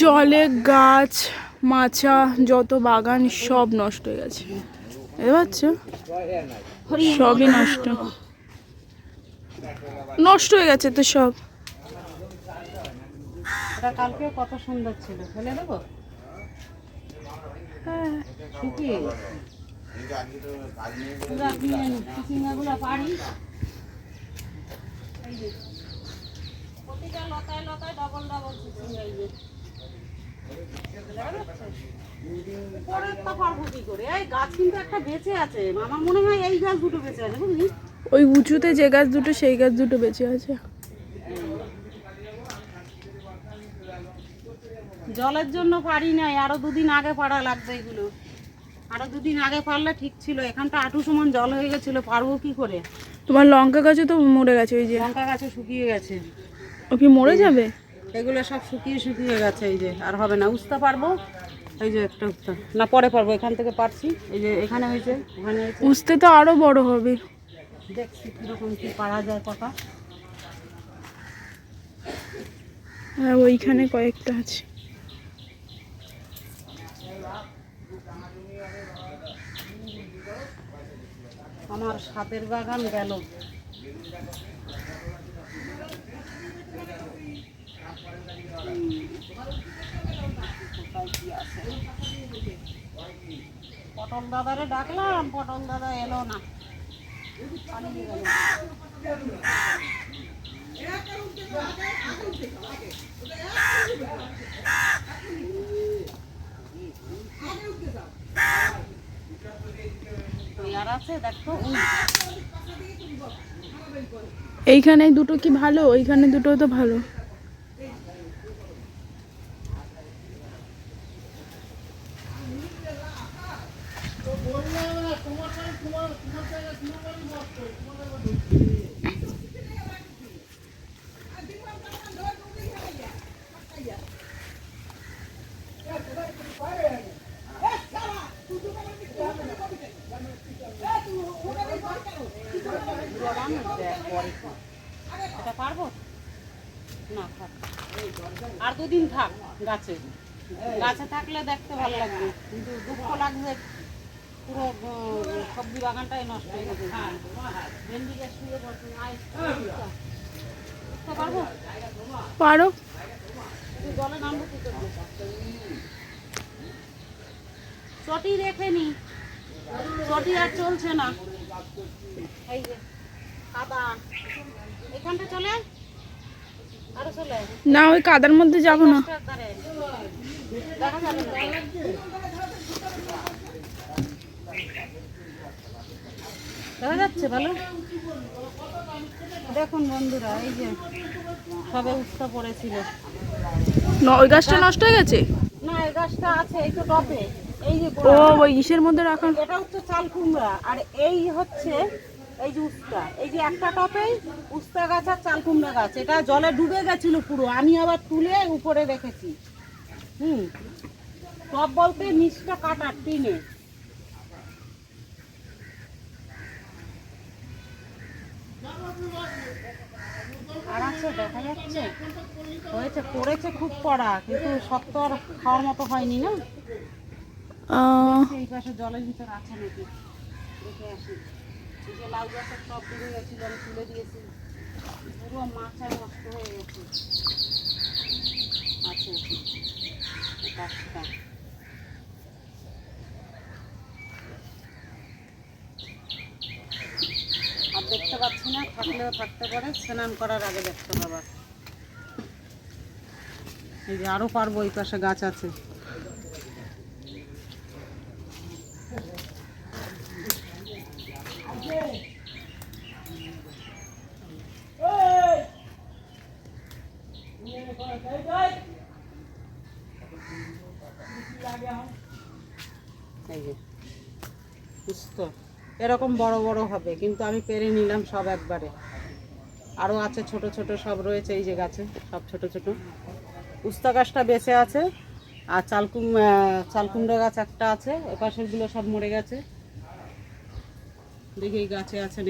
জলে গাছ মাচা যত বাগান সব নষ্ট হয়ে গেছে, বুঝতে পারছো? সবই নষ্ট নষ্ট হয়ে গেছে তো সব। এটা কালকে কত সুন্দর ছিল, ফেলে দেবো? হ্যাঁ শুকিয়ে গেছে। চিচিঙ্গাগুলো পারি, প্রতিটা লতায় লতায় ডবল ডবল চিচিঙ্গা। এই যে পরের তা পারবো কি করে? এই গাছ কিন্তু একটা বেঁচে আছে, আমার মনে হয় এই গাছ দুটো বেঁচে আছে, বুঝলি? ওই উঁচুতে যে গাছ দুটো সেই গাছ দুটো বেঁচে আছে। জলের জন্য পারি নাই, আরো দুদিন আগে পাড়া লাগবে এগুলো। আরো দুদিন আগে পারলে ঠিক ছিল, এখানটা আঁটু সমান জল হয়ে গেছিল, পারবো কি করে? তোমার লঙ্কা গাছে তো মরে গেছে, ওই যে লঙ্কা গাছে শুকিয়ে গেছে। ও কি মরে যাবে? এগুলো সব শুকিয়ে শুকিয়ে গেছে, এই যে আর হবে না। উস্তা পারবো, এই যে একটা উস্তা না পরে পারবো, এখান থেকে পারছি। এই যে এখানে হয়েছে, ওখানে হয়েছে। উস্তে তো আরো বড় হবে। দেখছি কিরকম কি পারা যায় কথা। হ্যাঁ ওইখানে কয়েকটা আছে। আমার সাতের বাগান গেল। পটল দাদারে ডাকলাম, পটল দাদা এলো না, পালিয়ে গেল। আর আছে দেখো, এইখানে দুটো কি ভালো? ওইখানে দুটো তো ভালো। এটা পারবো না, থাক আর দুদিন থাক গাছে। গাছে থাকলে দেখতে ভালো লাগবে, কিন্তু দুঃখ লাগবে পুরো সবজি বাগানটাই নষ্ট হয়ে গেছে। ভেন্ডি গাছ শুয়ে পারবো? পারো। তুই জলে নামবো কি করবো? চটি রেখে নি, চটি আর চলছে না। এই যে কাদা, এখানটা চলে আরো চলে না, ওই কাদার মধ্যে যাবো না। দেখা যাবে দেখা যাচ্ছে ভালো। দেখুন বন্ধুরা, এই যে সবে উস্তা পড়েছিল। ওই গাছটা নষ্ট হয়ে গেছে? না, এই গাছটা আছে, এই তো টপে। এই যে ও ওই ইসের মধ্যে রাখা। এটা হচ্ছে চাল কুমড়া, আর এই হচ্ছে এই যে উস্তা। এই যে একটা টপেই উস্তা গাছ আর চাল কুমড়া গাছ। এটা জলে ডুবে গেছিল পুরো, আমি আবার তুলে উপরে রেখেছি। টপ বলতে নিচটা কাটা টিনে। আর আছে, দেখা যাচ্ছে হয়েছে, পড়েছে খুব পড়া, কিন্তু শক্ত আর খাওয়ার মতো হয়নি না। এই পাশে জলের ভিতর আছে নাকি দেখে আসি। এই যে লাউ গাছের টপ ডুবে গেছিল, আমি তুলে দিয়েছি, পুরো মাছায় নষ্ট হয়ে গেছে। আছে গাছটা, আর দেখতে পাচ্ছি না, থাকলেও থাকতে পারে, স্নান করার আগে দেখতে পাবা। এই যে আরো পারবো, এই পাশে গাছ আছে। এই যে বুঝতো এরকম বড় বড় হবে, কিন্তু আমি পেরে নিলাম সব একবারে। আরো আছে ছোট ছোট সব রয়েছে, এই যে গাছে সব ছোট ছোট। উস্তা গাছটা বেঁচে আছে, আর চালকুমড়া গাছ একটা আছে। এপাশের গুলো সব মরে গেছে। দেখি এই গাছে আছে।